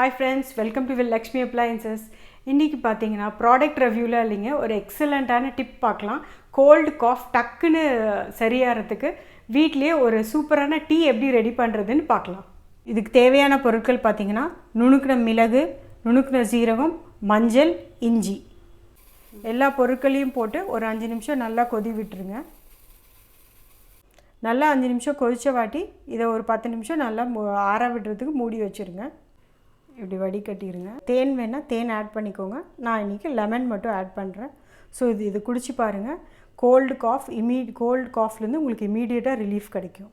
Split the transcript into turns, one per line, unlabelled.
Hi friends, welcome to Lakshmi Appliances. இன்னைக்கு பாத்தீங்கன்னா product ரிவ்யூல இல்லைங்க ஒரு எக்ஸலென்ட்டான டிப் பார்க்கலாம். கோல்ட் காஃப் டக்குன்னு சரியாகிறதுக்கு வீட்லயே ஒரு சூப்பரான டீ எப்படி ரெடி பண்றதுன்னு பார்க்கலாம். இதுக்கு தேவையான பொருட்கள் பாத்தீங்கன்னா நுணுக்குன மிளகு, நுணுக்குன சீரகம், மஞ்சள், இஞ்சி. எல்லா பொருட்களையும் போட்டு ஒரு 5 நிமிஷம் நல்லா கொதி விட்டுருங்க. நல்லா 5 நிமிஷம் கொதிச்ச வாட்டி இதை ஒரு 10 நிமிஷம் நல்லா ஆற விடுறதுக்கு மூடி வச்சிருங்க. இப்படி வடிகட்டிடுங்க. தேன் வேணால் தேன் ஆட் பண்ணிக்கோங்க. நான் இன்றைக்கி லெமன் மட்டும் ஆட் பண்ணுறேன். ஸோ இது குடிச்சு பாருங்கள். கோல்டு காஃப்லேருந்து உங்களுக்கு இமீடியட்டாக ரிலீஃப் கிடைக்கும்.